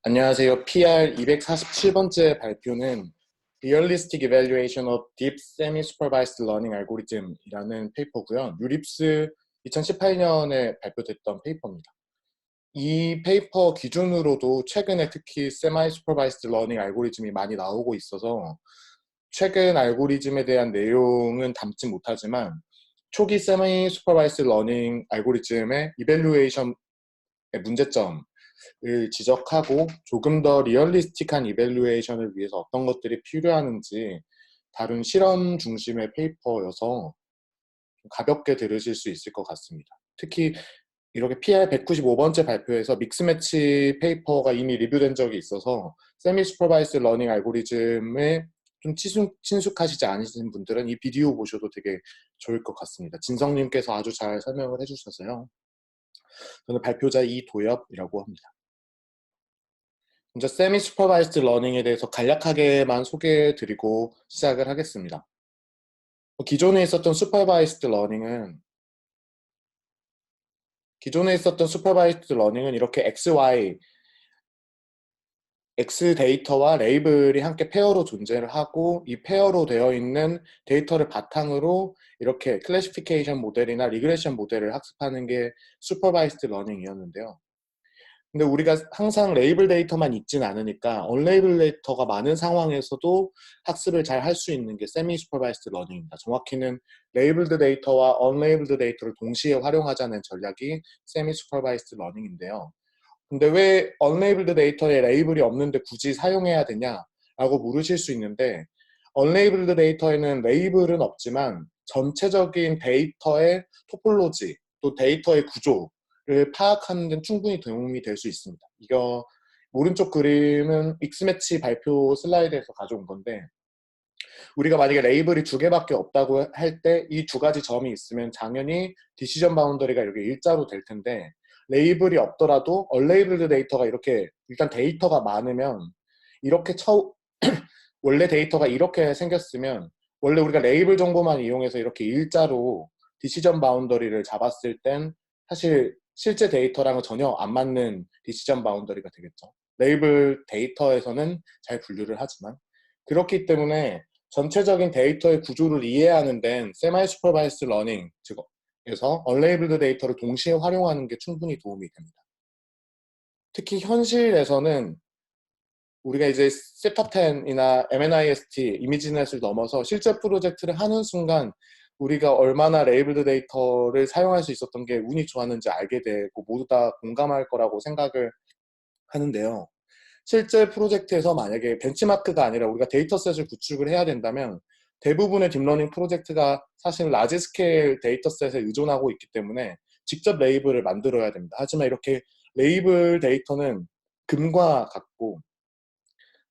안녕하세요. PR 247번째 발표는 Realistic Evaluation of Deep Semi-Supervised Learning Algorithm이라는 페이퍼고요. 유립스 2018년에 발표됐던 페이퍼입니다. 이 페이퍼 기준으로도 최근에 특히 Semi-Supervised Learning 알고리즘이 많이 나오고 있어서 최근 알고리즘에 대한 내용은 담지 못하지만 초기 Semi-Supervised Learning 알고리즘의 이밸루에이션의 문제점 을 지적하고 조금 더 리얼리스틱한 이밸루에이션을 위해서 어떤 것들이 필요하는지 다룬 실험 중심의 페이퍼여서 가볍게 들으실 수 있을 것 같습니다. 특히 이렇게 PR 195번째 발표에서 믹스매치 페이퍼가 이미 리뷰된 적이 있어서 세미 슈퍼바이스 러닝 알고리즘에 좀 친숙하시지 않으신 분들은 이 비디오 보셔도 되게 좋을 것 같습니다. 진성님께서 아주 잘 설명을 해주셔서요. 저는 발표자 이도엽이라고 합니다. 먼저 세미 슈퍼바이스드 러닝에 대해서 간략하게만 소개해드리고 시작을 하겠습니다. 기존에 있었던 슈퍼바이스드 러닝은 이렇게 XY, X 데이터와 레이블이 함께 페어로 존재를 하고 이 페어로 되어 있는 데이터를 바탕으로 이렇게 클래시피케이션 모델이나 리그레션 모델을 학습하는 게 슈퍼바이스드 러닝이었는데요. 근데 우리가 항상 레이블 데이터만 있진 않으니까 언레이블 데이터가 많은 상황에서도 학습을 잘 할 수 있는 게 세미 슈퍼바이스드 러닝입니다. 정확히는 레이블드 데이터와 언레이블드 데이터를 동시에 활용하자는 전략이 세미 슈퍼바이스드 러닝인데요. 근데 왜 언레이블드 데이터에 레이블이 없는데 굳이 사용해야 되냐라고 물으실 수 있는데 언레이블드 데이터에는 레이블은 없지만 전체적인 데이터의 토폴로지 또 데이터의 구조를 파악하는 데는 충분히 도움이 될 수 있습니다. 이거 오른쪽 그림은 믹스매치 발표 슬라이드에서 가져온 건데 우리가 만약에 레이블이 두 개밖에 없다고 할 때 이 두 가지 점이 있으면 당연히 디시전 바운더리가 이렇게 일자로 될 텐데 레이블이 없더라도 언레이블드 데이터가 이렇게 일단 데이터가 많으면 이렇게 원래 데이터가 이렇게 생겼으면 원래 우리가 레이블 정보만 이용해서 이렇게 일자로 디시전 바운더리를 잡았을 땐 사실 실제 데이터랑은 전혀 안 맞는 디시전 바운더리가 되겠죠. 레이블 데이터에서는 잘 분류를 하지만 그렇기 때문에 전체적인 데이터의 구조를 이해하는 데는 세마이 슈퍼바이스드 러닝, 즉 그래서 언레이블드 데이터를 동시에 활용하는 게 충분히 도움이 됩니다. 특히 현실에서는 우리가 이제 세탑10이나 MNIST, 이미지넷을 넘어서 실제 프로젝트를 하는 순간 우리가 얼마나 레이블드 데이터를 사용할 수 있었던 게 운이 좋았는지 알게 되고 모두 다 공감할 거라고 생각을 하는데요. 실제 프로젝트에서 만약에 벤치마크가 아니라 우리가 데이터셋을 구축을 해야 된다면 대부분의 딥러닝 프로젝트가 사실 라지 스케일 데이터셋에 의존하고 있기 때문에 직접 레이블을 만들어야 됩니다. 하지만 이렇게 레이블 데이터는 금과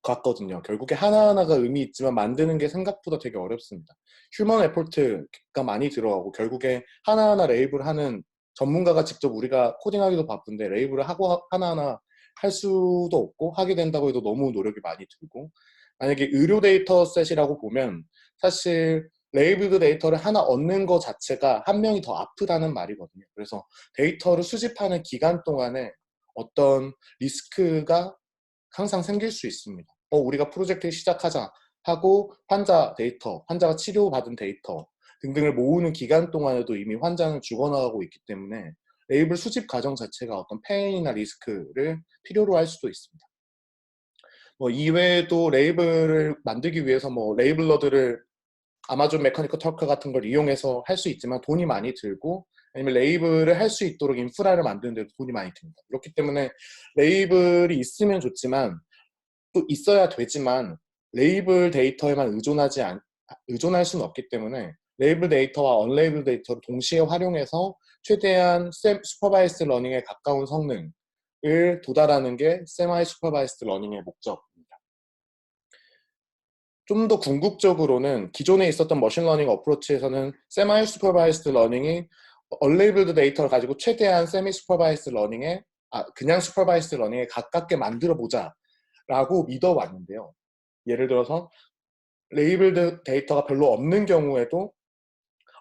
같거든요. 결국에 하나하나가 의미 있지만 만드는 게 생각보다 되게 어렵습니다. 휴먼 에포트가 많이 들어가고 결국에 하나하나 레이블하는 전문가가 직접 우리가 코딩하기도 바쁜데 레이블을 하고 하나하나 할 수도 없고 하게 된다고 해도 너무 노력이 많이 들고 만약에 의료 데이터셋이라고 보면 사실 레이블드 데이터를 하나 얻는 것 자체가 한 명이 더 아프다는 말이거든요. 그래서 데이터를 수집하는 기간 동안에 어떤 리스크가 항상 생길 수 있습니다. 우리가 프로젝트를 시작하자 하고 환자 데이터, 환자가 치료받은 데이터 등등을 모으는 기간 동안에도 이미 환자는 죽어나가고 있기 때문에 레이블 수집 과정 자체가 어떤 페인이나 리스크를 필요로 할 수도 있습니다. 이외에도 레이블을 만들기 위해서 레이블러들을 아마존 메커니컬 터크 같은 걸 이용해서 할 수 있지만 돈이 많이 들고 아니면 레이블을 할 수 있도록 인프라를 만드는 데도 돈이 많이 듭니다. 그렇기 때문에 레이블이 있으면 좋지만 또 있어야 되지만 레이블 데이터에만 의존할 수는 없기 때문에 레이블 데이터와 언레이블 데이터를 동시에 활용해서 최대한 슈퍼바이스드 러닝에 가까운 성능을 도달하는 게 세마이 슈퍼바이스드 러닝의 목적입니다. 좀 더 궁극적으로는 기존에 있었던 머신러닝 어프로치에서는 세마이 슈퍼바이스드 러닝이 언레이블드 데이터를 가지고 최대한 세미 슈퍼바이스드 러닝에 그냥 슈퍼바이스드 러닝에 가깝게 만들어 보자 라고 믿어왔는데요. 예를 들어서 레이블드 데이터가 별로 없는 경우에도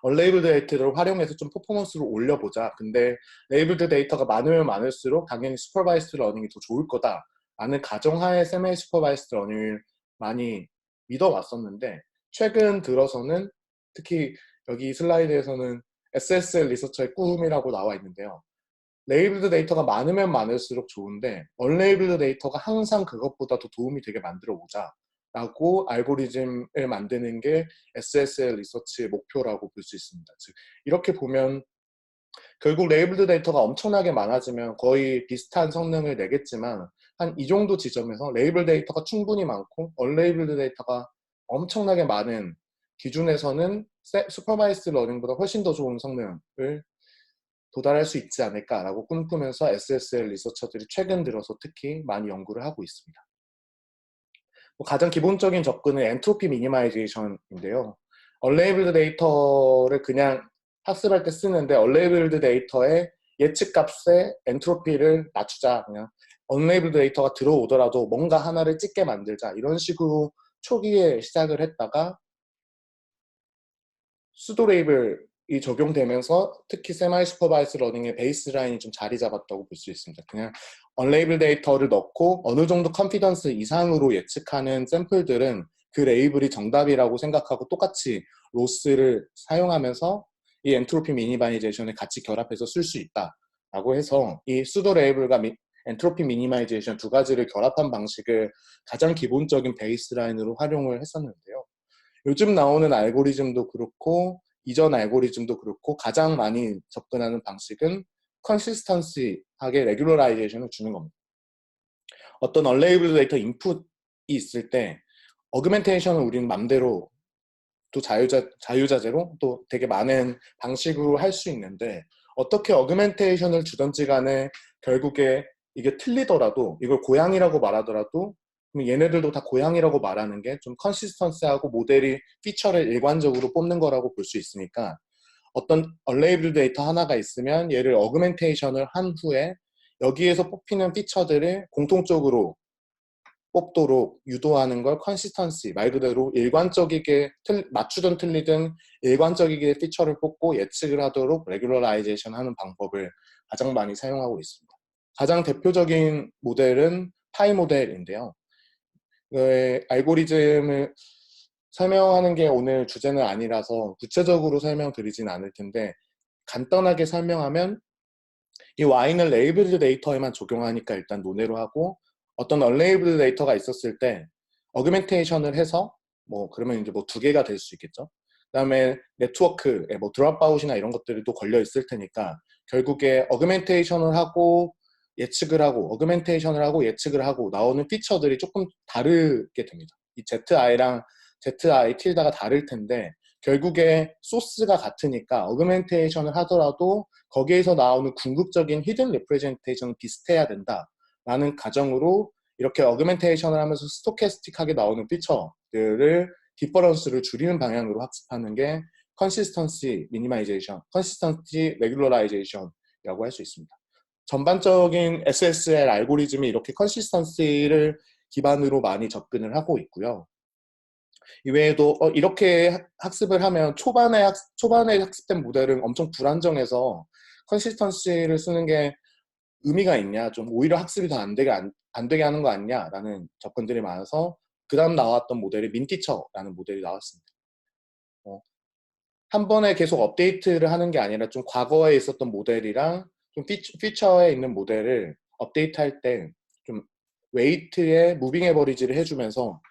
언레이블드 데이터를 활용해서 좀 퍼포먼스를 올려보자. 근데 레이블드 데이터가 많으면 많을수록 당연히 슈퍼바이스드 러닝이 더 좋을 거다 라는 가정하에 세미 슈퍼바이스드 러닝을 많이 믿어왔었는데, 최근 들어서는 특히 여기 슬라이드에서는 SSL 리서처의 꿈이라고 나와 있는데요. 레이블드 데이터가 많으면 많을수록 좋은데 언레이블드 데이터가 항상 그것보다 더 도움이 되게 만들어 보자 라고 알고리즘을 만드는 게 SSL 리서치의 목표라고 볼 수 있습니다. 즉 이렇게 보면 결국 레이블드 데이터가 엄청나게 많아지면 거의 비슷한 성능을 내겠지만 한 이 정도 지점에서 레이블 데이터가 충분히 많고 언레이블드 데이터가 엄청나게 많은 기준에서는 슈퍼바이스드 러닝보다 훨씬 더 좋은 성능을 도달할 수 있지 않을까라고 꿈꾸면서 SSL 리서처들이 최근 들어서 특히 많이 연구를 하고 있습니다. 가장 기본적인 접근은 엔트로피 미니마이제이션인데요. 언레이블드 데이터를 그냥 학습할 때 쓰는데 언레이블드 데이터의 예측값의 엔트로피를 낮추자. 그냥 언레이블드 데이터가 들어오더라도 뭔가 하나를 찍게 만들자. 이런 식으로 초기에 시작을 했다가 수도 레이블이 적용되면서 특히 세마이 슈퍼바이스 러닝의 베이스라인이 좀 자리 잡았다고 볼 수 있습니다. 그냥 언레이블 데이터를 넣고 어느 정도 컨피던스 이상으로 예측하는 샘플들은 그 레이블이 정답이라고 생각하고 똑같이 로스를 사용하면서 이 엔트로피 미니마이제이션을 같이 결합해서 쓸 수 있다라고 해서 이 수도 레이블과 엔트로피 미니마이제이션 두 가지를 결합한 방식을 가장 기본적인 베이스라인으로 활용을 했었는데요. 요즘 나오는 알고리즘도 그렇고 이전 알고리즘도 그렇고 가장 많이 접근하는 방식은 컨시스턴시하게 레귤러라이제이션을 주는 겁니다. 어떤 언레이블 데이터 인풋이 있을 때 어그멘테이션을 우리는 맘대로 또 자유자재로 또 되게 많은 방식으로 할 수 있는데 어떻게 어그멘테이션을 주던지 간에 결국에 이게 틀리더라도 이걸 고양이라고 말하더라도 얘네들도 다 고양이라고 말하는 게 좀 컨시스턴스하고 모델이 피처를 일관적으로 뽑는 거라고 볼 수 있으니까 어떤 언레이블 데이터 하나가 있으면 얘를 어그멘테이션을 한 후에 여기에서 뽑히는 피처들을 공통적으로 뽑도록 유도하는 걸 컨시스턴시, 말 그대로 일관적이게 맞추든 틀리든 일관적이게 피처를 뽑고 예측을 하도록 레귤러라이제이션 하는 방법을 가장 많이 사용하고 있습니다. 가장 대표적인 모델은 파이 모델인데요. 알고리즘을 설명하는 게 오늘 주제는 아니라서 구체적으로 설명드리진 않을 텐데 간단하게 설명하면 이 Y는 레이블드 데이터에만 적용하니까 일단 논외로 하고 어떤 언레이블드 데이터가 있었을 때 어그멘테이션을 해서 뭐 그러면 이제 뭐 두 개가 될 수 있겠죠. 그다음에 네트워크에 뭐 드롭아웃이나 이런 것들이 또 걸려 있을 테니까 결국에 어그멘테이션을 하고 예측을 하고 어그멘테이션을 하고 예측을 하고 나오는 피처들이 조금 다르게 됩니다. 이 ZI랑 ZI 틸다가 다를 텐데 결국에 소스가 같으니까 어그멘테이션을 하더라도 거기에서 나오는 궁극적인 히든 리프레젠테이션은 비슷해야 된다라는 가정으로 이렇게 어그멘테이션을 하면서 스토캐스틱하게 나오는 피처들을 디퍼런스를 줄이는 방향으로 학습하는 게 컨시스턴시 미니마이제이션, 컨시스턴시 레귤러라이제이션이라고 할 수 있습니다. 전반적인 SSL 알고리즘이 이렇게 컨시스턴시를 기반으로 많이 접근을 하고 있고요. 이외에도 이렇게 학습을 하면 초반에 학습된 모델은 엄청 불안정해서 컨시스턴시를 쓰는 게 의미가 있냐, 좀 오히려 학습이 더 안 되게 하는 거 아니냐라는 접근들이 많아서 그 다음 나왔던 모델이 민티처라는 모델이 나왔습니다. 한 번에 계속 업데이트를 하는 게 아니라 좀 과거에 있었던 모델이랑 좀 피처에 있는 모델을 업데이트할 때 좀 웨이트에 무빙 에버리지를 해주면서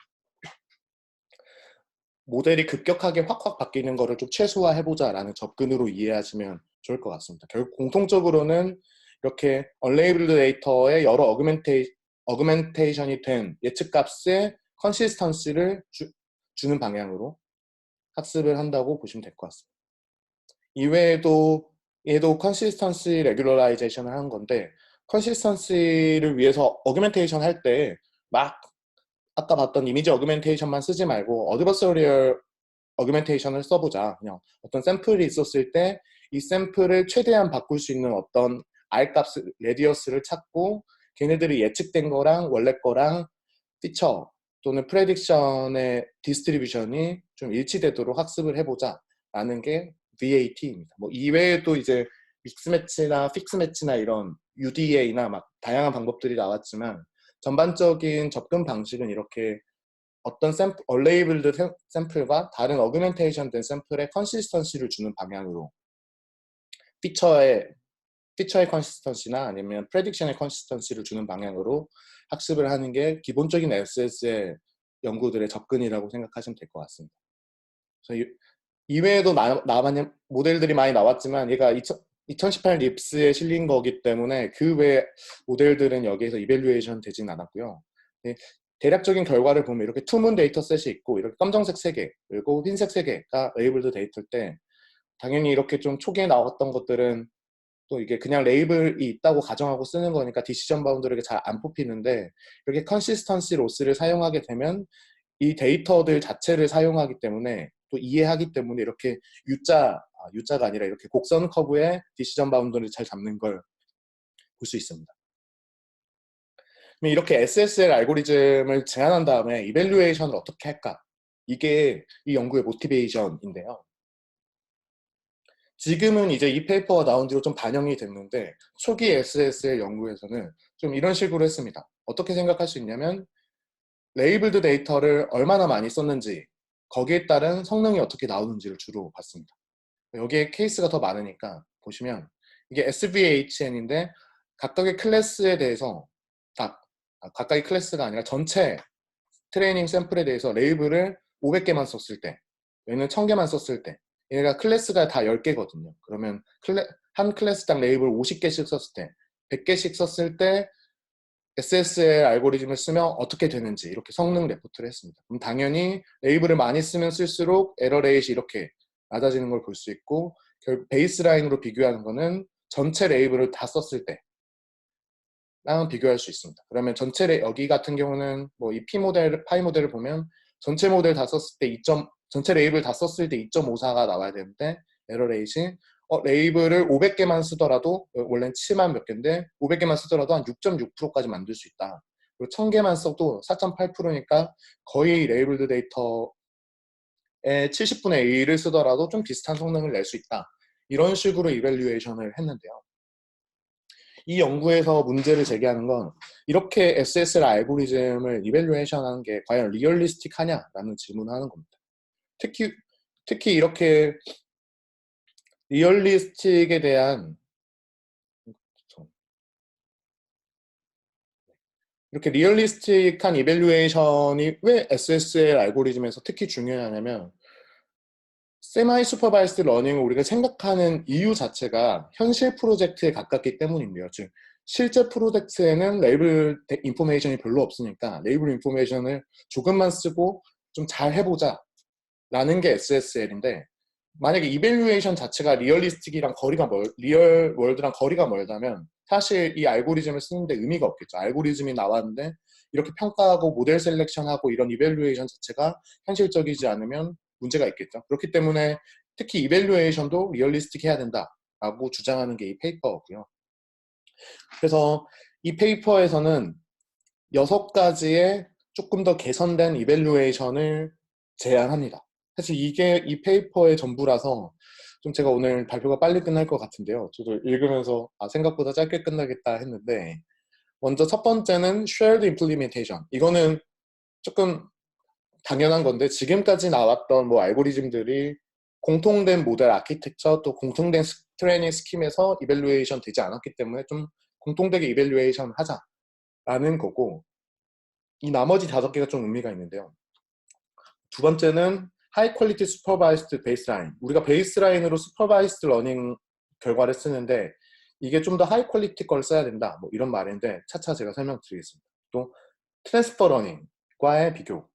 모델이 급격하게 확확 바뀌는 거를 좀 최소화해보자라는 접근으로 이해하시면 좋을 것 같습니다. 결국 공통적으로는 이렇게 언레이블드 데이터의 여러 어그멘테이션이 된 예측값의 컨시스턴시를 주는 방향으로 학습을 한다고 보시면 될 것 같습니다. 이외에도 얘도 컨시스턴시 레귤러라이제이션을 하는 건데 컨시스턴시를 위해서 어그멘테이션 할 때 막 아까 봤던 이미지 어그멘테이션만 쓰지 말고 어드버서리얼 어그멘테이션을 써보자. 그냥 어떤 샘플이 있었을 때 이 샘플을 최대한 바꿀 수 있는 어떤 R 값, 레디어스를 찾고 걔네들이 예측된 거랑 원래 거랑 피처 또는 프레딕션의 디스트리뷰션이 좀 일치되도록 학습을 해보자 라는 게 VAT입니다. 뭐 이외에도 이제 믹스 매치나 픽스 매치나 이런 UDA나 막 다양한 방법들이 나왔지만 전반적인 접근 방식은 이렇게 어떤 얼레이블드 샘플과 다른 어그멘테이션 된 샘플의 컨시스턴시를 주는 방향으로 피처의 컨시스턴시나 아니면 프레딕션의 컨시스턴시를 주는 방향으로 학습을 하는 게 기본적인 SSL 연구들의 접근이라고 생각하시면 될 것 같습니다. 그래서 이외에도 모델들이 많이 나왔지만 얘가 2018 립스에 실린 거기 때문에 그 외 모델들은 여기에서 이밸류에이션 되진 않았고요. 대략적인 결과를 보면 이렇게 투문 데이터셋이 있고 이렇게 검정색 3개 그리고 흰색 3개가 레이블드 데이터일 때 당연히 이렇게 좀 초기에 나왔던 것들은 또 이게 그냥 레이블이 있다고 가정하고 쓰는 거니까 디시전 바운드를 잘 안 뽑히는데 이렇게 컨시스턴시 로스를 사용하게 되면 이 데이터들 자체를 사용하기 때문에 또 이해하기 때문에 이렇게 U자가 아니라 이렇게 곡선 커브의 디시전 바운드를 잘 잡는 걸 볼 수 있습니다. 이렇게 SSL 알고리즘을 제안한 다음에 이밸류에이션을 어떻게 할까? 이게 이 연구의 모티베이션인데요. 지금은 이제 이 페이퍼가 나온 뒤로 좀 반영이 됐는데 초기 SSL 연구에서는 좀 이런 식으로 했습니다. 어떻게 생각할 수 있냐면 레이블드 데이터를 얼마나 많이 썼는지 거기에 따른 성능이 어떻게 나오는지를 주로 봤습니다. 여기에 케이스가 더 많으니까 보시면 이게 SVHN인데 각각의 클래스에 대해서 각각의 클래스가 아니라 전체 트레이닝 샘플에 대해서 레이블을 500개만 썼을 때 얘는 1000개만 썼을 때 얘가 클래스가 다 10개거든요. 그러면 한 클래스당 레이블 50개씩 썼을 때 100개씩 썼을 때 SSL 알고리즘을 쓰면 어떻게 되는지 이렇게 성능 레포트를 했습니다. 그럼 당연히 레이블을 많이 쓰면 쓸수록 에러 레이시 이렇게 낮아지는 걸 볼 수 있고 결국 베이스라인으로 비교하는 거는 전체 레이블을 다 썼을 때랑 비교할 수 있습니다. 그러면 여기 같은 경우는 뭐 이 파이 모델을 보면 전체 모델 다 썼을 때 전체 레이블 다 썼을 때 2.54가 나와야 되는데 에러 레이시 레이블을 500개만 쓰더라도 원래는 7만 몇 개인데 500개만 쓰더라도 한 6.6%까지 만들 수 있다. 그리고 1000개만 써도 4.8%니까 거의 레이블드 데이터의 70분의 1을 쓰더라도 좀 비슷한 성능을 낼 수 있다. 이런 식으로 이밸류에이션을 했는데요. 이 연구에서 문제를 제기하는 건 이렇게 SSL 알고리즘을 이밸류에이션하는 게 과연 리얼리스틱하냐라는 질문을 하는 겁니다. 특히 이렇게 리얼리스틱에 대한 이렇게 리얼리스틱한 이밸류에이션이 왜 SSL 알고리즘에서 특히 중요하냐면 세마이 슈퍼바이스드 러닝을 우리가 생각하는 이유 자체가 현실 프로젝트에 가깝기 때문인데요. 즉 실제 프로젝트에는 레이블 인포메이션이 별로 없으니까 레이블 인포메이션을 조금만 쓰고 좀 잘 해보자 라는 게 SSL인데 만약에 이밸류에이션 자체가 리얼리스틱이랑 리얼 월드랑 거리가 멀다면 사실 이 알고리즘을 쓰는데 의미가 없겠죠. 알고리즘이 나왔는데 이렇게 평가하고 모델 셀렉션하고 이런 이밸류에이션 자체가 현실적이지 않으면 문제가 있겠죠. 그렇기 때문에 특히 이밸류에이션도 리얼리스틱 해야 된다라고 주장하는 게 이 페이퍼고요. 그래서 이 페이퍼에서는 6가지의 조금 더 개선된 이밸류에이션을 제안합니다. 사실 이게 이 페이퍼의 전부라서 좀 제가 오늘 발표가 빨리 끝날 것 같은데요. 저도 읽으면서 생각보다 짧게 끝나겠다 했는데 먼저 첫 번째는 shared implementation. 이거는 조금 당연한 건데 지금까지 나왔던 뭐 알고리즘들이 공통된 모델 아키텍처 또 공통된 트레이닝 스킴에서 이밸류에이션 되지 않았기 때문에 좀 공통되게 이밸류에이션 하자라는 거고 이 나머지 5개가 좀 의미가 있는데요. 두 번째는 하이 퀄리티 슈퍼바이스드 베이스라인. 우리가 베이스라인으로 슈퍼바이스드 러닝 결과를 쓰는데 이게 좀 더 하이 퀄리티 걸 써야 된다. 뭐 이런 말인데 차차 제가 설명드리겠습니다. 또 트랜스퍼 러닝과의 비교.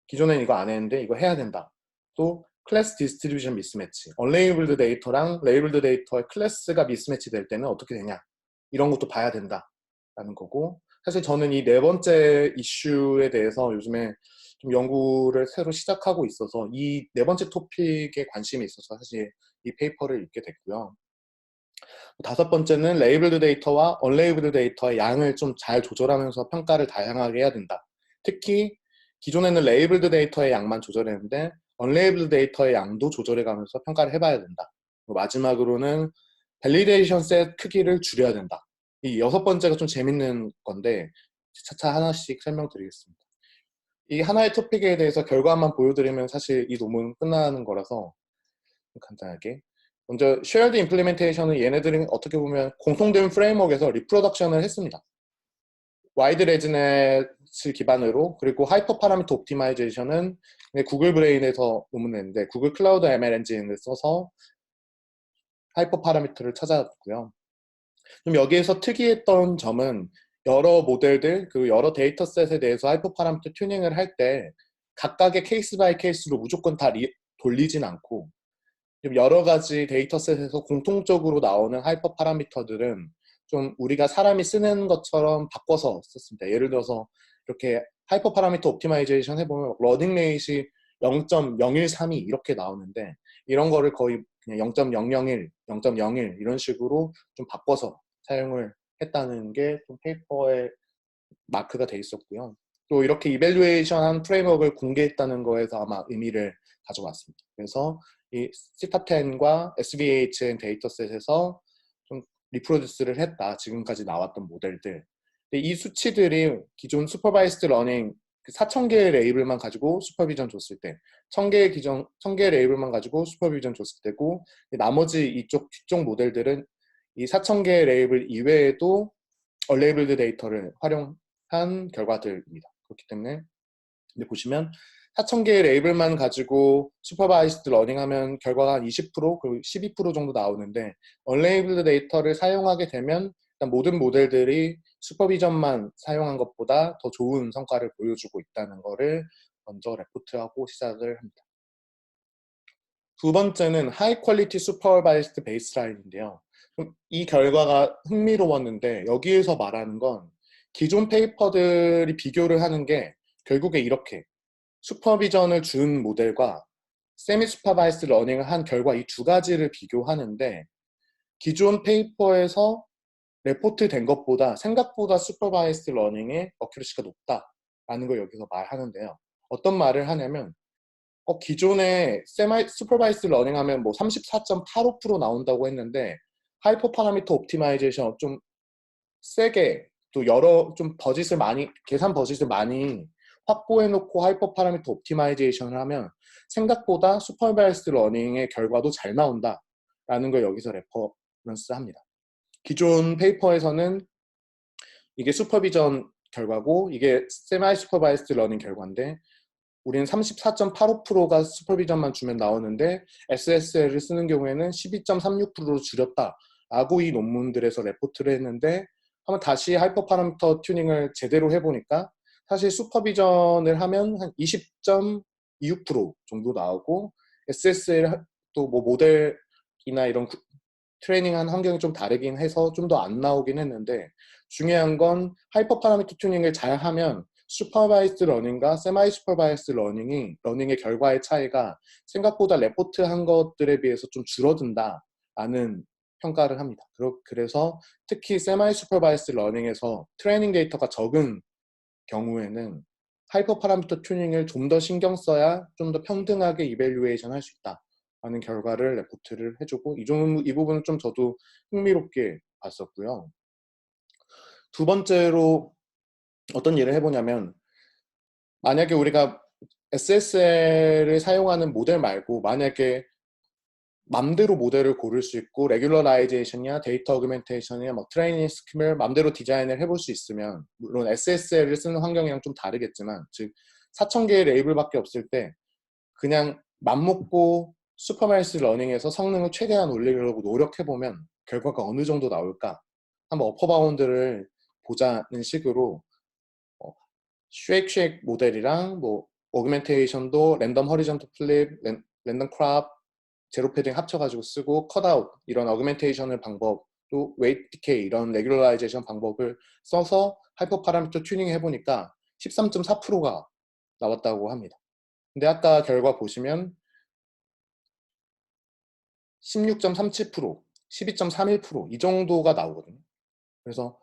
기존엔 이거 안 했는데 이거 해야 된다. 또 클래스 디스트리뷰션 미스매치. 언레이블드 데이터랑 레이블드 데이터의 클래스가 미스매치 될 때는 어떻게 되냐. 이런 것도 봐야 된다라는 거고 사실 저는 이 4번째 이슈에 대해서 요즘에 좀 연구를 새로 시작하고 있어서 이 4번째 토픽에 관심이 있어서 사실 이 페이퍼를 읽게 됐고요. 5번째는 레이블드 데이터와 언레이블드 데이터의 양을 좀 잘 조절하면서 평가를 다양하게 해야 된다. 특히 기존에는 레이블드 데이터의 양만 조절했는데 언레이블드 데이터의 양도 조절해가면서 평가를 해봐야 된다. 마지막으로는 밸리데이션 셋 크기를 줄여야 된다. 이 6번째가 좀 재밌는 건데 차차 하나씩 설명드리겠습니다. 이 하나의 토픽에 대해서 결과만 보여드리면 사실 이 논문 끝나는 거라서 간단하게. 먼저 shared implementation은 얘네들은 어떻게 보면 공통된 프레임워크에서 리프로덕션을 했습니다. 와이드 레즈넷을 기반으로, 그리고 하이퍼 파라미터 옵티마이제이션은 구글 브레인에서 논문 냈는데 구글 클라우드 ML 엔진을 써서 하이퍼 파라미터를 찾아봤고요. 좀 여기에서 특이했던 점은 여러 모델들, 그리고 여러 데이터셋에 대해서 하이퍼 파라미터 튜닝을 할 때 각각의 케이스 바이 케이스로 무조건 다 돌리진 않고 좀 여러 가지 데이터셋에서 공통적으로 나오는 하이퍼 파라미터들은 좀 우리가 사람이 쓰는 것처럼 바꿔서 썼습니다. 예를 들어서 이렇게 하이퍼 파라미터 옵티마이제이션 해보면 러닝 레이시 0.013이 이렇게 나오는데 이런 거를 거의 그냥 0.001, 0.01 이런 식으로 좀 바꿔서 사용을 했다는 게 좀 페이퍼에 마크가 돼 있었고요. 또 이렇게 이밸류에이션한 프레임워크를 공개했다는 거에서 아마 의미를 가져왔습니다. 그래서 이 시탑10과 SVHN 데이터셋에서 좀 리프로듀스를 했다. 지금까지 나왔던 모델들. 근데 이 수치들이 기존 슈퍼바이스드 러닝 4,000개의 레이블만 가지고 슈퍼비전 줬을 때, 1,000개의 레이블만 가지고 슈퍼비전 줬을 때고, 나머지 이쪽 뒤쪽 모델들은 이 4,000개의 레이블 이외에도 얼레이블드 데이터를 활용한 결과들입니다. 그렇기 때문에 근데 보시면 4,000개의 레이블만 가지고 슈퍼바이스드 러닝하면 결과가 한 20% 그리고 12% 정도 나오는데 얼레이블드 데이터를 사용하게 되면 일단 모든 모델들이 슈퍼비전만 사용한 것보다 더 좋은 성과를 보여주고 있다는 것을 먼저 레포트하고 시작을 합니다. 두 번째는 하이 퀄리티 슈퍼바이스드 베이스라인인데요. 이 결과가 흥미로웠는데 여기에서 말하는 건 기존 페이퍼들이 비교를 하는 게 결국에 이렇게 슈퍼비전을 준 모델과 세미 슈퍼바이스드 러닝을 한 결과 이 두 가지를 비교하는데 기존 페이퍼에서 레포트 된 것보다 생각보다 슈퍼바이스드 러닝의 어큐러시가 높다라는 걸 여기서 말하는데요. 어떤 말을 하냐면 기존에 슈퍼바이스드 러닝 하면 뭐 34.85% 나온다고 했는데 하이퍼 파라미터 옵티마이제이션 좀 세게 또 여러 좀 버짓을 많이 계산 버짓을 많이 확보해 놓고 하이퍼 파라미터 옵티마이제이션을 하면 생각보다 슈퍼바이스드 러닝의 결과도 잘 나온다라는 걸 여기서 레퍼런스 합니다. 기존 페이퍼에서는 이게 슈퍼비전 결과고 이게 세마이 슈퍼바이스드 러닝 결과인데 우리는 34.85%가 슈퍼비전만 주면 나오는데 SSL을 쓰는 경우에는 12.36%로 줄였다라고 이 논문들에서 레포트를 했는데 한번 다시 하이퍼 파라미터 튜닝을 제대로 해보니까 사실 슈퍼비전을 하면 한 20.26% 정도 나오고 SSL 또 뭐 모델이나 이런 트레이닝한 환경이 좀 다르긴 해서 좀 더 안 나오긴 했는데 중요한 건 하이퍼 파라미터 튜닝을 잘 하면 슈퍼바이스드 러닝과 세마이 슈퍼바이스드 러닝의 결과의 차이가 생각보다 레포트한 것들에 비해서 좀 줄어든다라는 평가를 합니다. 그래서 특히 세마이 슈퍼바이스드 러닝에서 트레이닝 데이터가 적은 경우에는 하이퍼 파라미터 튜닝을 좀 더 신경 써야 좀 더 평등하게 이밸류에이션 할 수 있다라는 결과를 레포트를 해주고 이 부분은 좀 저도 흥미롭게 봤었고요. 두 번째로 어떤 일을 해보냐면 만약에 우리가 SSL을 사용하는 모델 말고 만약에 맘대로 모델을 고를 수 있고 레귤러라이제이션이나 데이터 어그멘테이션이나 뭐 트레이닝 스킴을 맘대로 디자인을 해볼 수 있으면 물론 SSL을 쓰는 환경이랑 좀 다르겠지만 즉 4,000개의 레이블밖에 없을 때 그냥 맘먹고 슈퍼마이스 러닝에서 성능을 최대한 올리려고 노력해보면 결과가 어느 정도 나올까 한번 어퍼 바운드를 보자는 식으로 쉐이크 모델이랑 뭐 어그멘테이션도 랜덤 허리전트 플립, 랜덤 크롭, 제로 패딩 합쳐가지고 쓰고 컷아웃 이런 어그멘테이션을 방법 또 웨이트 디케이 이런 레귤러라이제이션 방법을 써서 하이퍼 파라미터 튜닝 해보니까 13.4%가 나왔다고 합니다. 근데 아까 결과 보시면 16.37%, 12.31%이 정도가 나오거든요. 그래서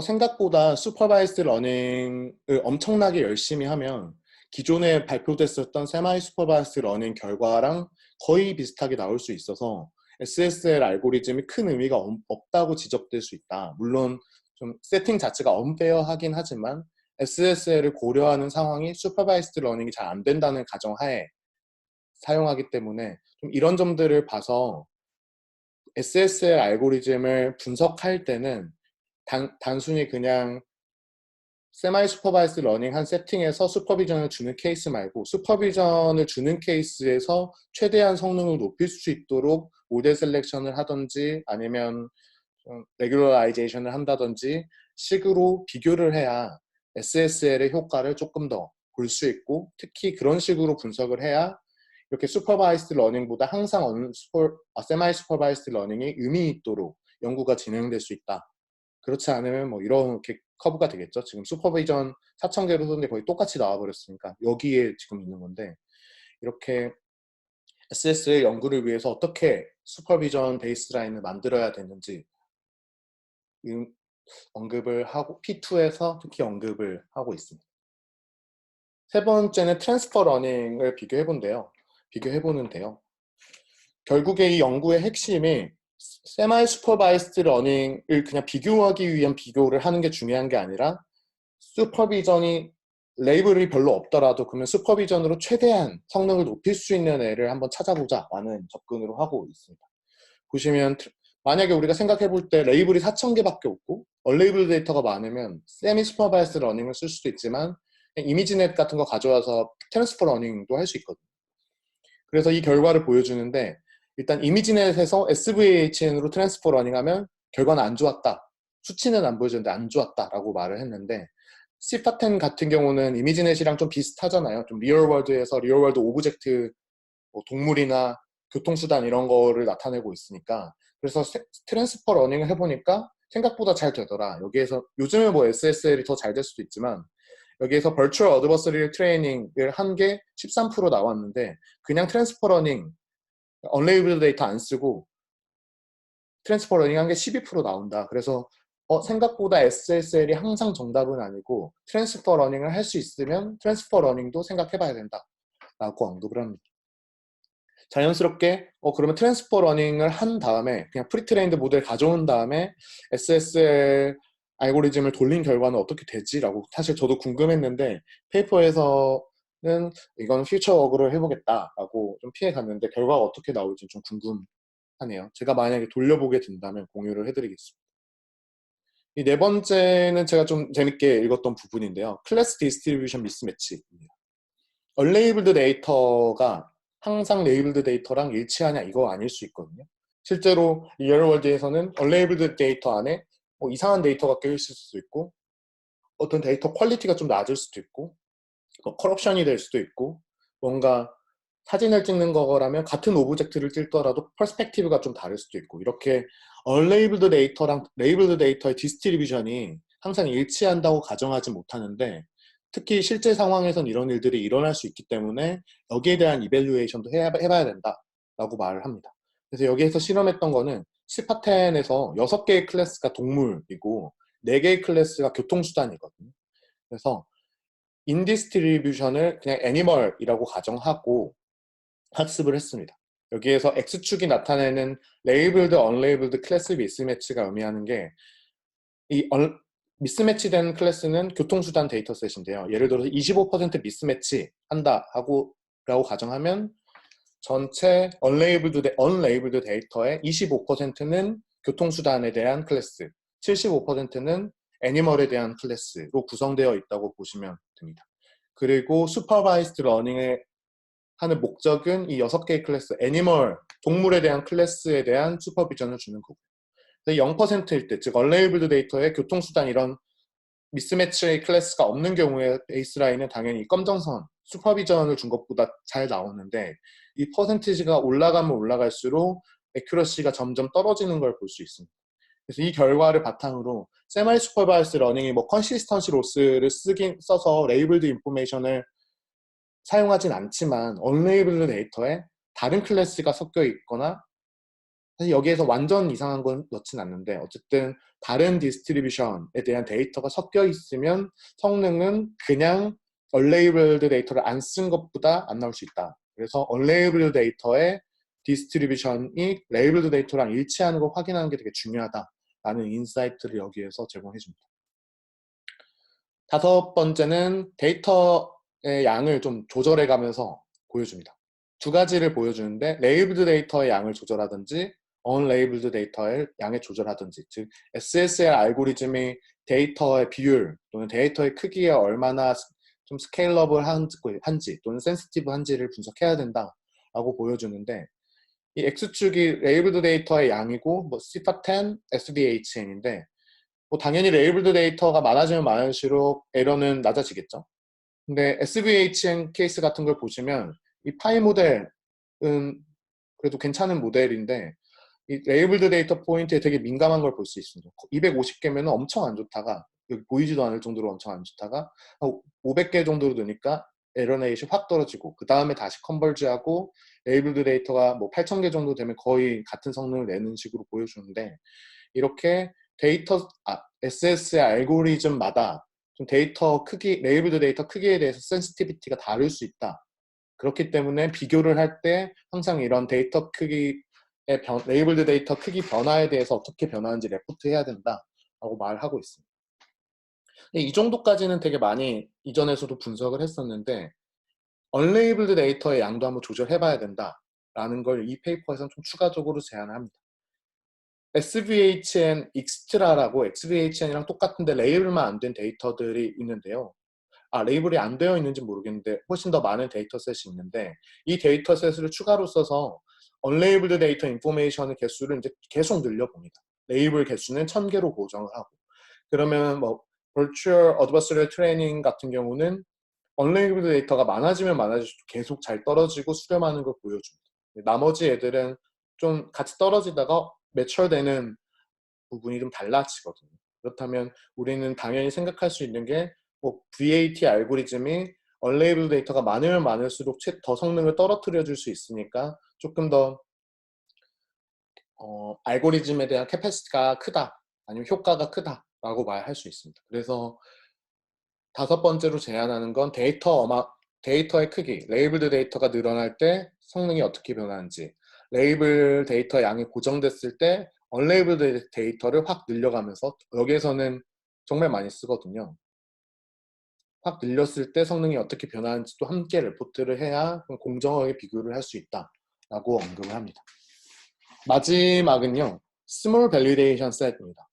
생각보다 슈퍼바이스드 러닝을 엄청나게 열심히 하면 기존에 발표됐었던 세마이 슈퍼바이스드 러닝 결과랑 거의 비슷하게 나올 수 있어서 SSL 알고리즘이 큰 의미가 없다고 지적될 수 있다. 물론 좀 세팅 자체가 unfair하긴 하지만 SSL을 고려하는 상황이 슈퍼바이스드 러닝이 잘 안 된다는 가정하에 사용하기 때문에 좀 이런 점들을 봐서 SSL 알고리즘을 분석할 때는 단순히 그냥 세마이 슈퍼바이스드 러닝 한 세팅에서 슈퍼비전을 주는 케이스 말고 슈퍼비전을 주는 케이스에서 최대한 성능을 높일 수 있도록 모델 셀렉션을 하든지 아니면 레귤러라이제이션을 한다든지 식으로 비교를 해야 SSL의 효과를 조금 더 볼 수 있고, 특히 그런 식으로 분석을 해야 이렇게 슈퍼바이스드 러닝보다 항상 세마이 슈퍼바이스드 러닝이 의미 있도록 연구가 진행될 수 있다. 그렇지 않으면 뭐 이렇게 커브가 되겠죠. 지금 슈퍼비전 4,000개로 썼는데 거의 똑같이 나와버렸으니까 여기에 지금 있는 건데, 이렇게 SSL 연구를 위해서 어떻게 슈퍼비전 베이스라인을 만들어야 되는지 언급을 하고, P2에서 특히 언급을 하고 있습니다. 세 번째는 트랜스퍼 러닝을 비교해보는데요. 결국에 이 연구의 핵심이 세마이 슈퍼바이스드 러닝을 그냥 비교하기 위한 비교를 하는 게 중요한 게 아니라, 슈퍼비전이 레이블이 별로 없더라도 그러면 슈퍼비전으로 최대한 성능을 높일 수 있는 애를 한번 찾아보자 라는 접근으로 하고 있습니다. 보시면 만약에 우리가 생각해 볼 때 레이블이 4,000개밖에 없고 언레이블 데이터가 많으면 세미 슈퍼바이스드 러닝을 쓸 수도 있지만 이미지넷 같은 거 가져와서 트랜스퍼 러닝도 할 수 있거든요. 그래서 이 결과를 보여주는데, 일단 이미지넷에서 SVHN으로 트랜스퍼 러닝하면 결과는 안 좋았다. 수치는 안 보여주는데 안 좋았다라고 말을 했는데, 시파10 같은 경우는 이미지넷이랑 좀 비슷하잖아요. 좀 리얼월드에서 리얼월드 오브젝트, 뭐 동물이나 교통수단 이런 거를 나타내고 있으니까, 그래서 트랜스퍼 러닝을 해보니까 생각보다 잘 되더라. 여기에서 요즘은 뭐 SSL이 더 잘 될 수도 있지만 여기에서 Virtual Adversary Training을 한 게 13% 나왔는데, 그냥 트랜스퍼 러닝 언레이블 데이터 안 쓰고 트랜스퍼 러닝 한 게 12% 나온다. 그래서 생각보다 SSL이 항상 정답은 아니고 트랜스퍼 러닝을 할 수 있으면 트랜스퍼 러닝도 생각해봐야 된다 라고 언급을 합니다. 자연스럽게 그러면 트랜스퍼 러닝을 한 다음에 그냥 프리트레인드 모델 가져온 다음에 SSL 알고리즘을 돌린 결과는 어떻게 되지? 라고 사실 저도 궁금했는데, 페이퍼에서는 이건 퓨처 워크를 해보겠다라고 좀 피해 갔는데 결과가 어떻게 나올지 좀 궁금하네요. 제가 만약에 돌려보게 된다면 공유를 해드리겠습니다. 이 네 번째는 제가 좀 재밌게 읽었던 부분인데요. 클래스 디스트리뷰션 미스매치입니다. 언레이블드 데이터가 항상 레이블드 데이터랑 일치하냐, 이거 아닐 수 있거든요. 실제로 리얼월드에서는 언레이블드 데이터 안에 뭐 이상한 데이터가 껴있을 수도 있고, 어떤 데이터 퀄리티가 좀 낮을 수도 있고, 뭐 커럽션이 될 수도 있고, 뭔가 사진을 찍는 거라면 같은 오브젝트를 찍더라도 퍼스펙티브가 좀 다를 수도 있고, 이렇게 언레이블드 데이터랑 레이블드 데이터의 디스트리뷰션이 항상 일치한다고 가정하지 못하는데, 특히 실제 상황에선 이런 일들이 일어날 수 있기 때문에 여기에 대한 이밸류에이션도 해봐야 된다라고 말을 합니다. 그래서 여기에서 실험했던 거는 시파10에서 6개의 클래스가 동물이고 4개의 클래스가 교통수단이거든요. 그래서 인디스트리뷰션을 그냥 애니멀이라고 가정하고 학습을 했습니다. 여기에서 X축이 나타내는 레이블드, 언레이블드 클래스 미스매치가 의미하는 게, 이 미스매치된 클래스는 교통수단 데이터셋인데요. 예를 들어서 25% 미스매치 한다 라고 가정하면 전체 언레이블드 데이터의 25%는 교통수단에 대한 클래스, 75%는 애니멀에 대한 클래스로 구성되어 있다고 보시면 됩니다. 그리고 슈퍼바이스드 러닝을 하는 목적은 이 6개의 클래스, 애니멀, 동물에 대한 클래스에 대한 슈퍼비전을 주는 거고요. 0%일 때, 즉 언레이블드 데이터에 교통수단 이런 미스매치의 클래스가 없는 경우에 베이스라인은 당연히 검정선, 슈퍼비전을 준 것보다 잘 나오는데, 이 퍼센티지가 올라가면 올라갈수록 애큐러시가 점점 떨어지는 걸 볼 수 있습니다. 그래서 이 결과를 바탕으로 세마이 슈퍼바이스 러닝이 뭐 컨시스턴시 로스를 써서 레이블드 인포메이션을 사용하진 않지만 언레이블드 데이터에 다른 클래스가 섞여 있거나, 사실 여기에서 완전 이상한 건 넣진 않는데 어쨌든 다른 디스트리뷰션에 대한 데이터가 섞여 있으면 성능은 그냥 언레이블드 데이터를 안 쓴 것보다 안 나올 수 있다. 그래서 언레이블드 데이터의 디스트리뷰션이 레이블드 데이터랑 일치하는 걸 확인하는 게 되게 중요하다 라는 인사이트를 여기에서 제공해 줍니다. 다섯 번째는 데이터의 양을 좀 조절해 가면서 보여줍니다. 두 가지를 보여주는데 레이블드 데이터의 양을 조절하든지 언레이블드 데이터의 양을 조절하든지, 즉 SSL 알고리즘이 데이터의 비율 또는 데이터의 크기에 얼마나 좀 스케일러블한지 또는 센시티브한지를 분석해야 된다라고 보여주는데, 이 X축이 레이블드 데이터의 양이고 뭐 CFA10, SVHN인데 뭐 당연히 레이블드 데이터가 많아지면 많을수록 에러는 낮아지겠죠. 근데 SVHN 케이스 같은 걸 보시면 이 파이 모델은 그래도 괜찮은 모델인데 이 레이블드 데이터 포인트에 되게 민감한 걸 볼 수 있습니다. 250개면 엄청 안 좋다가, 여기 보이지도 않을 정도로 엄청 안 좋다가 500개 정도로 되니까 에러 레이시 확 떨어지고, 그 다음에 다시 컨버지하고 레이블드 데이터가 뭐 8,000개 정도 되면 거의 같은 성능을 내는 식으로 보여주는데, 이렇게 SS의 알고리즘마다 좀 데이터 크기, 레이블드 데이터 크기에 대해서 센시티비티가 다를 수 있다. 그렇기 때문에 비교를 할 때 항상 이런 데이터 크기의 레이블드 데이터 크기 변화에 대해서 어떻게 변하는지 레포트해야 된다라고 말하고 있습니다. 이 정도까지는 되게 많이 이전에서도 분석을 했었는데, 언레이블드 데이터의 양도 한번 조절해봐야 된다라는 걸 이 페이퍼에서는 좀 추가적으로 제안을 합니다. SVHN 익스트라라고 XVHN이랑 똑같은데 레이블만 안 된 데이터들이 있는데요. 레이블이 안 되어 있는지 모르겠는데 훨씬 더 많은 데이터셋이 있는데, 이 데이터셋을 추가로 써서 언레이블드 데이터 인포메이션의 개수를 이제 계속 늘려봅니다. 레이블 개수는 1000개로 고정을 하고, 그러면 뭐 Virtual Adversarial Training 같은 경우는 언레이블드 데이터가 많아지면 많아질수록 계속 잘 떨어지고 수렴하는 걸 보여줍니다. 나머지 애들은 좀 같이 떨어지다가 매철되는 부분이 좀 달라지거든요. 그렇다면 우리는 당연히 생각할 수 있는 게 뭐 VAT 알고리즘이 언레이블 데이터가 많으면 많을수록 더 성능을 떨어뜨려 줄 수 있으니까 조금 더 알고리즘에 대한 캐패시티가 크다, 아니면 효과가 크다라고 말할 수 있습니다. 그래서 다섯 번째로 제안하는 건 데이터의 크기, 레이블드 데이터가 늘어날 때 성능이 어떻게 변하는지, 레이블 데이터 양이 고정됐을 때 언레이블드 데이터를 확 늘려가면서, 여기에서는 정말 많이 쓰거든요. 확 늘렸을 때 성능이 어떻게 변하는지도 함께 레포트를 해야 공정하게 비교를 할 수 있다라고 언급을 합니다. 마지막은요, 스몰 밸리데이션 셋입니다.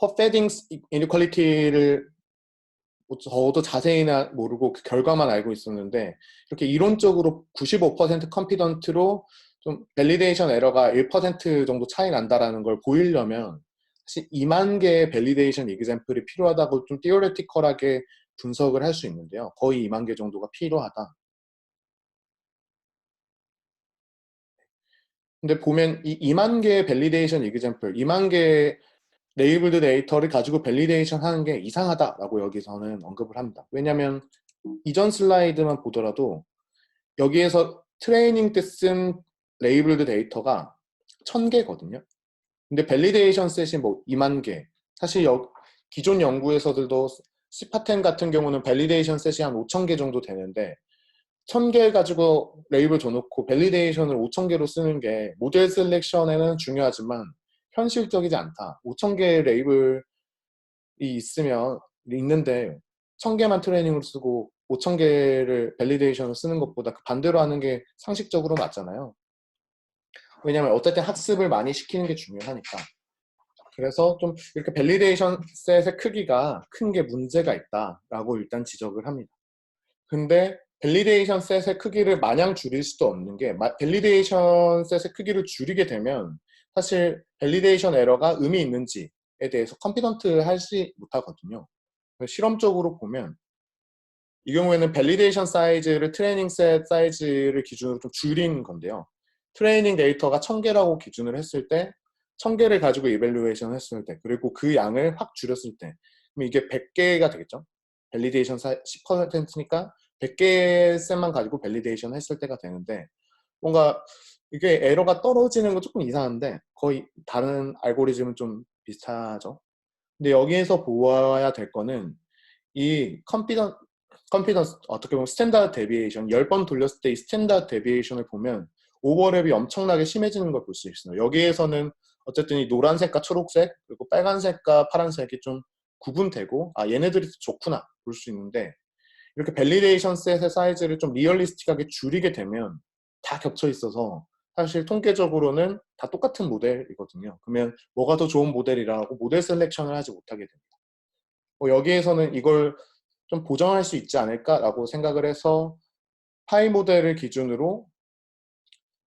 허페딩 이니퀄리티를 저도 자세히는 모르고 그 결과만 알고 있었는데, 이렇게 이론적으로 95% 컨피던트로 좀 밸리데이션 에러가 1% 정도 차이 난다라는 걸 보이려면 사실 2만 개의 밸리데이션 이그젬플이 필요하다고 좀 티오레티컬하게 분석을 할 수 있는데요. 거의 2만 개 정도가 필요하다. 근데 보면 이 2만 개의 밸리데이션 이그젬플, 2만 개의 레이블드 데이터를 가지고 밸리데이션 하는 게 이상하다라고 여기서는 언급을 합니다. 왜냐하면 이전 슬라이드만 보더라도 여기에서 트레이닝 때 쓴 레이블드 데이터가 1000개거든요. 근데 밸리데이션 셋이 뭐 2만 개. 사실 기존 연구에서들도 시파텐 같은 경우는 밸리데이션 셋이 한 5,000개 정도 되는데 1000개 가지고 레이블 줘놓고 밸리데이션을 5,000개로 쓰는 게 모델 셀렉션에는 중요하지만 현실적이지 않다. 5,000개의 레이블이 있는데 1,000개만 트레이닝으로 쓰고 5,000개를 밸리데이션을 쓰는 것보다 그 반대로 하는 게 상식적으로 맞잖아요. 왜냐하면 어쨌든 학습을 많이 시키는 게 중요하니까. 그래서 좀 이렇게 밸리데이션 셋의 크기가 큰 게 문제가 있다라고 일단 지적을 합니다. 근데 밸리데이션 셋의 크기를 마냥 줄일 수도 없는 게, 밸리데이션 셋의 크기를 줄이게 되면 사실 밸리데이션 에러가 의미 있는지에 대해서 컨피던트 하지 못하거든요. 실험적으로 보면 이 경우에는 밸리데이션 사이즈를 트레이닝 셋 사이즈를 기준으로 좀 줄인 건데요. 트레이닝 데이터가 1000개라고 기준을 했을 때 1000개를 가지고 이밸루에이션 했을 때, 그리고 그 양을 확 줄였을 때, 그럼 이게 100개가 되겠죠. 밸리데이션 10%니까 100개 셋만 가지고 밸리데이션 했을 때가 되는데, 뭔가 이게 에러가 떨어지는 건 조금 이상한데 거의 다른 알고리즘은 좀 비슷하죠. 근데 여기에서 보아야 될 거는 이 컨피던스, 어떻게 보면 스탠다드 데비에이션, 10번 돌렸을 때 이 스탠다드 데비에이션을 보면 오버랩이 엄청나게 심해지는 걸 볼 수 있어요. 여기에서는 어쨌든 이 노란색과 초록색 그리고 빨간색과 파란색이 좀 구분되고 얘네들이 좋구나 볼 수 있는데, 이렇게 밸리데이션 셋의 사이즈를 좀 리얼리스틱하게 줄이게 되면 다 겹쳐 있어서 사실 통계적으로는 다 똑같은 모델이거든요. 그러면 뭐가 더 좋은 모델이라고 모델 셀렉션을 하지 못하게 됩니다. 여기에서는 이걸 좀 보정할 수 있지 않을까라고 생각을 해서 파이 모델을 기준으로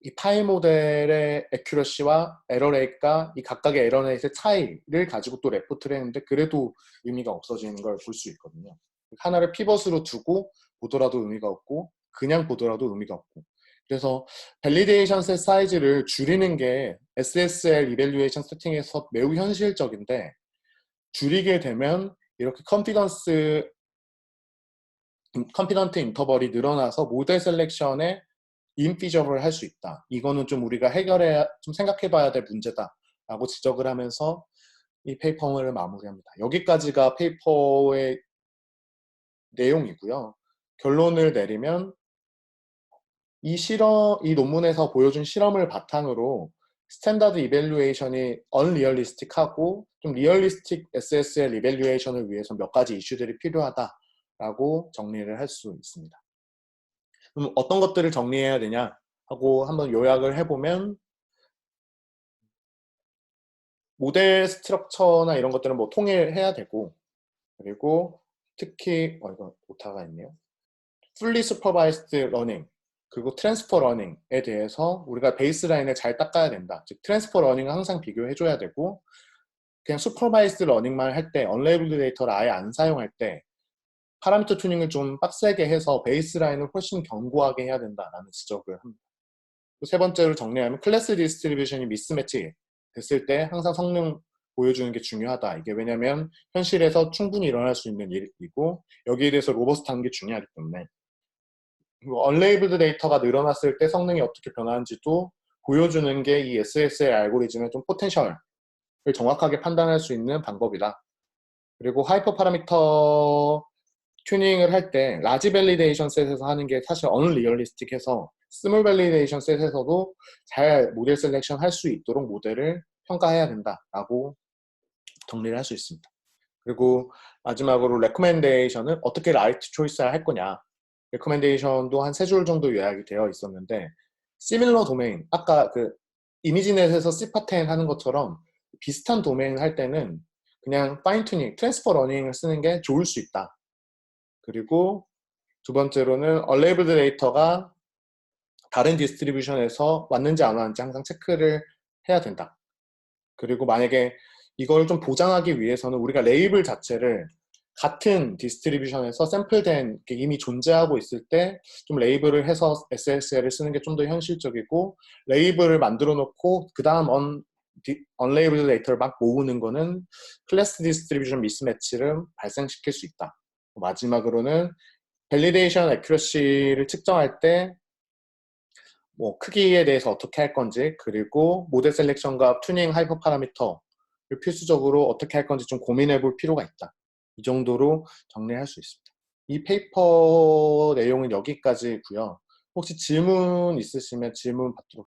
이 파이 모델의 애큐러시와 에러 레이트가 이 각각의 에러 레이트의 차이를 가지고 또 레포트를 했는데 그래도 의미가 없어지는 걸 볼 수 있거든요. 하나를 피벗으로 두고 보더라도 의미가 없고 그냥 보더라도 의미가 없고, 그래서 밸리데이션 셋 사이즈를 줄이는 게 SSL 이밸류에이션 세팅에서 매우 현실적인데, 줄이게 되면 이렇게 컨피던트 인터벌이 늘어나서 모델 셀렉션에 인피저블을 할 수 있다. 이거는 좀 우리가 좀 생각해봐야 될 문제다라고 지적을 하면서 이 페이퍼를 마무리합니다. 여기까지가 페이퍼의 내용이고요. 결론을 내리면 이 논문에서 보여준 실험을 바탕으로 스탠다드 이밸류에이션이 언리얼리스틱하고 좀 리얼리스틱 SSL 이밸류에이션을 위해서 몇 가지 이슈들이 필요하다라고 정리를 할 수 있습니다. 그럼 어떤 것들을 정리해야 되냐 하고 한번 요약을 해보면, 모델 스트럭처나 이런 것들은 뭐 통일해야 되고, 그리고 특히 이거 오타가 있네요. fully supervised learning 그리고 트랜스퍼 러닝에 대해서 우리가 베이스라인을 잘 닦아야 된다. 즉 트랜스퍼 러닝은 항상 비교해줘야 되고, 그냥 슈퍼바이스드 러닝만 할 때, 언레이블드 데이터를 아예 안 사용할 때 파라미터 튜닝을 좀 빡세게 해서 베이스라인을 훨씬 견고하게 해야 된다라는 지적을 합니다. 세 번째로 정리하면 클래스 디스트리뷰션이 미스매치 됐을 때 항상 성능 보여주는 게 중요하다. 이게 왜냐면 현실에서 충분히 일어날 수 있는 일이고 여기에 대해서 로버스트한 게 중요하기 때문에. 그리고 언레이블드 데이터가 늘어났을 때 성능이 어떻게 변하는지도 보여주는 게 이 SSL 알고리즘의 좀 포텐셜을 정확하게 판단할 수 있는 방법이다. 그리고 하이퍼 파라미터 튜닝을 할 때 라지 밸리데이션 셋에서 하는 게 사실 언리얼리스틱해서 스몰 밸리데이션 셋에서도 잘 모델 셀렉션 할 수 있도록 모델을 평가해야 된다라고 정리를 할 수 있습니다. 그리고 마지막으로 레코멘데이션은 어떻게 라이트 초이스를 할 거냐. 레코멘데이션도 한 3줄 정도 요약이 되어 있었는데, 시밀러 도메인, 아까 그 이미지넷에서 C파텐 하는 것처럼 비슷한 도메인 할 때는 그냥 파인 튜닝, 트랜스퍼 러닝을 쓰는 게 좋을 수 있다. 그리고 두 번째로는 언레이블드 데이터가 다른 디스트리뷰션에서 왔는지 안 왔는지 항상 체크를 해야 된다. 그리고 만약에 이걸 좀 보장하기 위해서는 우리가 레이블 자체를 같은 디스트리뷰션에서 샘플된 게 이미 존재하고 있을 때 좀 레이블을 해서 SSL을 쓰는 게 좀 더 현실적이고, 레이블을 만들어 놓고 그 다음 언레이블드 데이터를 막 모으는 거는 클래스 디스트리뷰션 미스매치를 발생시킬 수 있다. 마지막으로는 밸리데이션 애큐러시를 측정할 때 뭐 크기에 대해서 어떻게 할 건지, 그리고 모델 셀렉션과 튜닝 하이퍼 파라미터를 필수적으로 어떻게 할 건지 좀 고민해 볼 필요가 있다. 이 정도로 정리할 수 있습니다. 이 페이퍼 내용은 여기까지고요. 혹시 질문 있으시면 질문 받도록